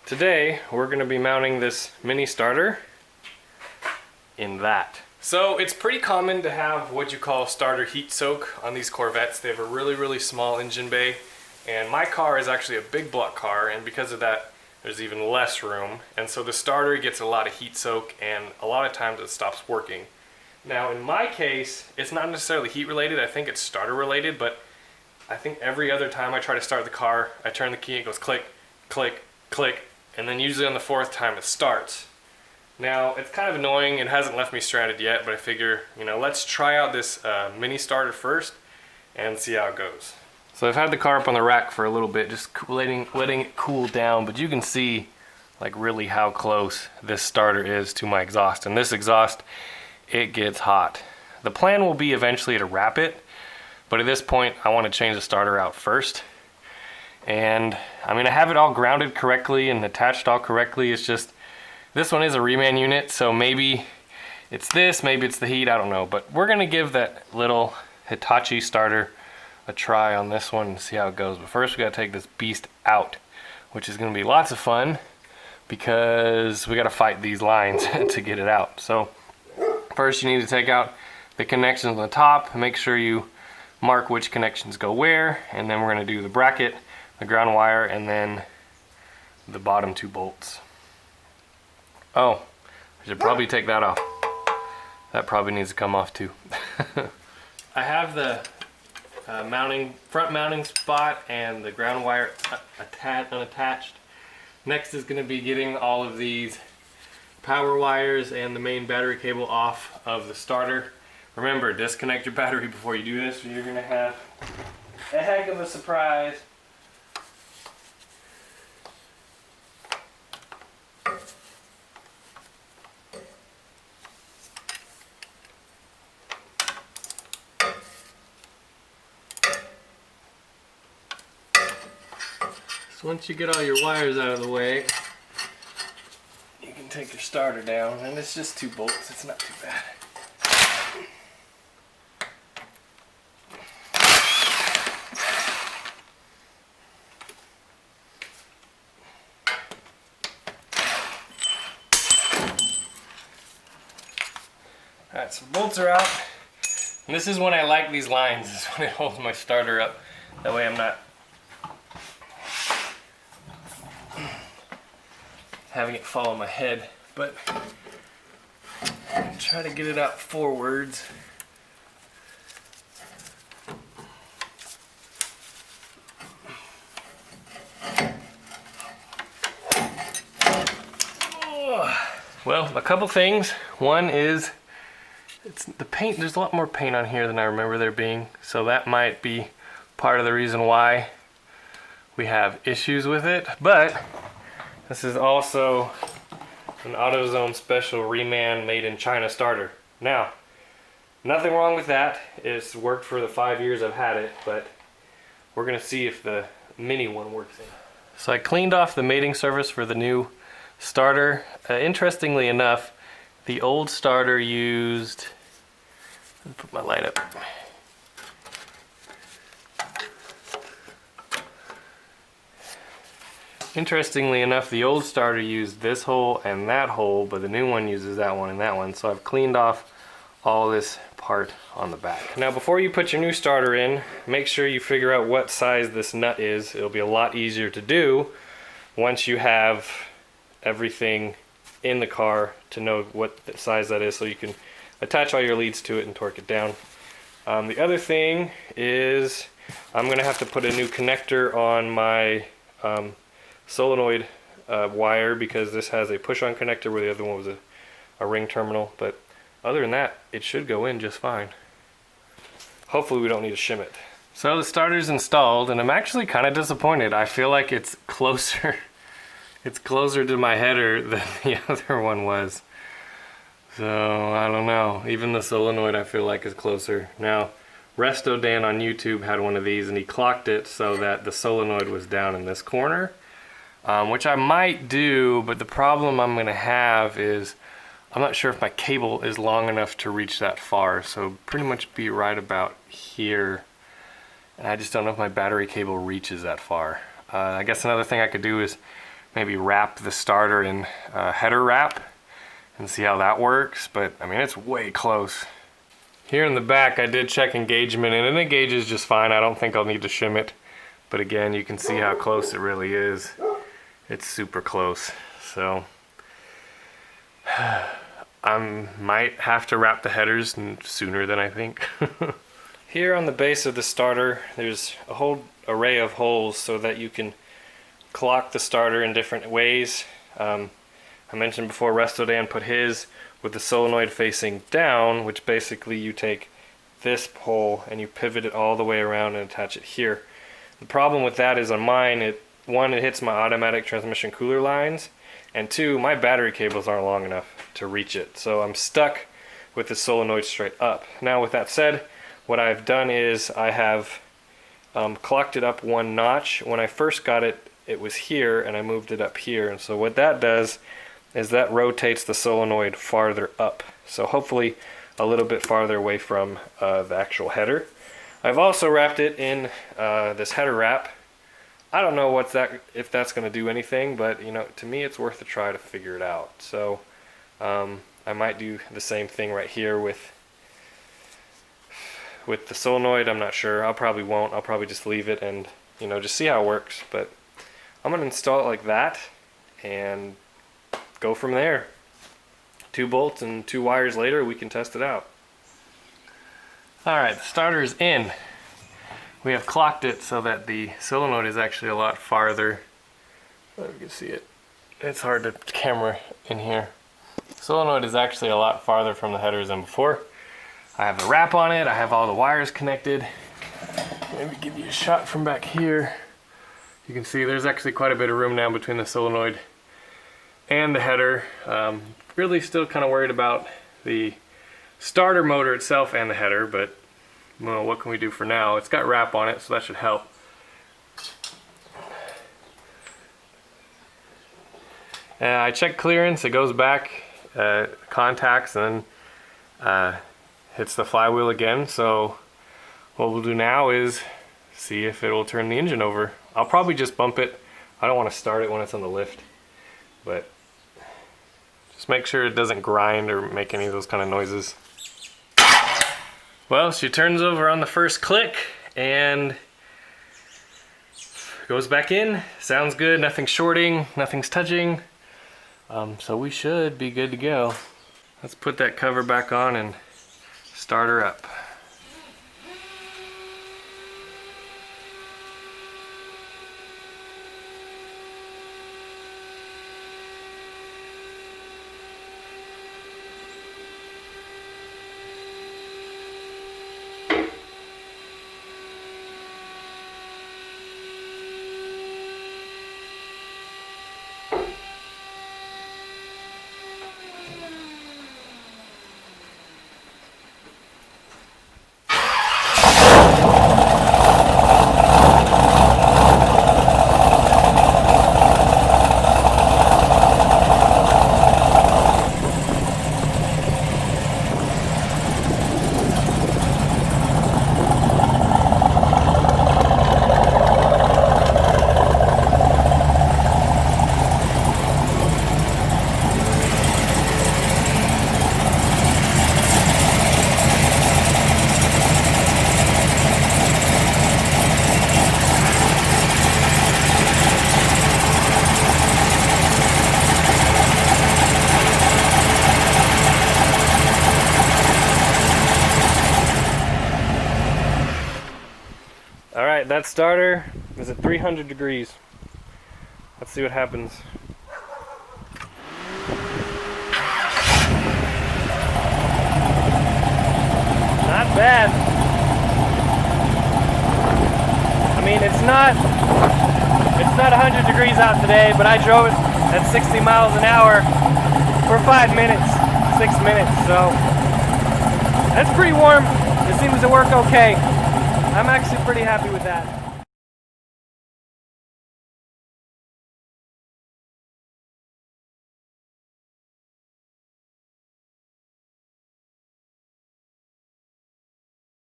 Today we're going to be mounting this mini starter in that. So it's pretty common to have what you call starter heat soak on these Corvettes. They have a really small engine bay, and my car is actually a big block car, and because of that there's even less room, and so the starter gets a lot of heat soak and a lot of times it stops working. Now in my case it's not necessarily heat related, I think it's starter related, but I think every other time I try to start the car I turn the key, it goes click, click, click, and then usually on the fourth time it starts. Now it's kind of annoying, it hasn't left me stranded yet, but I figure, let's try out this mini starter first and see how it goes. So I've had the car up on the rack for a little bit, just letting it cool down, but you can see like really how close this starter is to my exhaust. And this exhaust, it gets hot. The plan will be eventually to wrap it, but at this point I want to change the starter out first. And I have it all grounded correctly and attached all correctly. It's just this one is a reman unit, so maybe it's this, maybe it's the heat, I don't know. But we're gonna give that little Hitachi starter a try on this one and see how it goes. But first we gotta take this beast out, which is gonna be lots of fun because we gotta fight these lines to get it out. So first you need to take out the connections on the top, make sure you mark which connections go where, and then we're gonna do the bracket, the ground wire, and then the bottom two bolts. Oh, I should probably take that off. That probably needs to come off too. I have the front mounting spot and the ground wire unattached. Next is going to be getting all of these power wires and the main battery cable off of the starter. Remember, disconnect your battery before you do this, or you're going to have a heck of a surprise. So once you get all your wires out of the way, you can take your starter down, and it's just 2 bolts, it's not too bad. Alright, so bolts are out, and this is when I like these lines, this is when it holds my starter up, that way I'm not having it fall on my head, but try to get it out forwards. Well, a couple things. One is it's the paint. There's a lot more paint on here than I remember there being, so that might be part of the reason why we have issues with it. But this is also an AutoZone special reman made in China starter. Now, nothing wrong with that. It's worked for the 5 years I've had it, but we're gonna see if the mini one works in. So I cleaned off the mating surface for the new starter. Interestingly enough, the old starter used, let me put my light up. Interestingly enough, the old starter used this hole and that hole, but the new one uses that one and that one. So I've cleaned off all this part on the back. Now before you put your new starter in, make sure you figure out what size this nut is. It'll be a lot easier to do once you have everything in the car to know what size that is, so you can attach all your leads to it and torque it down. The other thing is I'm going to have to put a new connector on my solenoid wire, because this has a push-on connector where the other one was a ring terminal. But other than that, it should go in just fine. Hopefully we don't need to shim it. So the starter's installed, and I'm actually kind of disappointed. I feel like it's closer it's closer to my header than the other one was. So I don't know, even the solenoid I feel like is closer. Now RestoDan on YouTube had one of these, and he clocked it so that the solenoid was down in this corner. Which I might do, but the problem I'm gonna have is I'm not sure if my cable is long enough to reach that far, so pretty much be right about here. And I just don't know if my battery cable reaches that far. I guess another thing I could do is maybe wrap the starter in header wrap and see how that works, but I mean, it's way close. Here in the back, I did check engagement, and it engages just fine. I don't think I'll need to shim it, but again, you can see how close it really is. It's super close, so I might have to wrap the headers sooner than I think. Here on the base of the starter, there's a whole array of holes so that you can clock the starter in different ways. I mentioned before RestoDan put his with the solenoid facing down, which basically you take this pole and you pivot it all the way around and attach it here. The problem with that is on mine, one, it hits my automatic transmission cooler lines, and two, my battery cables aren't long enough to reach it. So I'm stuck with the solenoid straight up. Now with that said, what I've done is I have clocked it up one notch. When I first got it, it was here, and I moved it up here. And so what that does is that rotates the solenoid farther up. So hopefully a little bit farther away from the actual header. I've also wrapped it in this header wrap. I don't know if that's going to do anything, but you know, to me it's worth a try to figure it out. So I might do the same thing right here with the solenoid. I'm not sure. I probably won't. I'll probably just leave it and, you know, just see how it works. But I'm going to install it like that and go from there. 2 bolts and 2 wires later, we can test it out. Alright, the starter is in. We have clocked it so that the solenoid is actually a lot farther. I don't know if you can see it. It's hard to camera in here. Solenoid is actually a lot farther from the headers than before. I have the wrap on it. I have all the wires connected. Maybe give you a shot from back here. You can see there's actually quite a bit of room now between the solenoid and the header. Really still kind of worried about the starter motor itself and the header, but well, what can we do for now? It's got wrap on it, so that should help. I checked clearance. It goes back, contacts, and then hits the flywheel again. So what we'll do now is see if it will turn the engine over. I'll probably just bump it. I don't want to start it when it's on the lift, but just make sure it doesn't grind or make any of those kind of noises. Well, she turns over on the first click and goes back in. Sounds good, nothing's shorting, nothing's touching. So we should be good to go. Let's put that cover back on and start her up. Alright, that starter is at 300 degrees. Let's see what happens. Not bad. I mean, it's not 100 degrees out today, but I drove it at 60 miles an hour for 5 minutes, 6 minutes, so that's pretty warm. It seems to work okay. I'm actually pretty happy with that.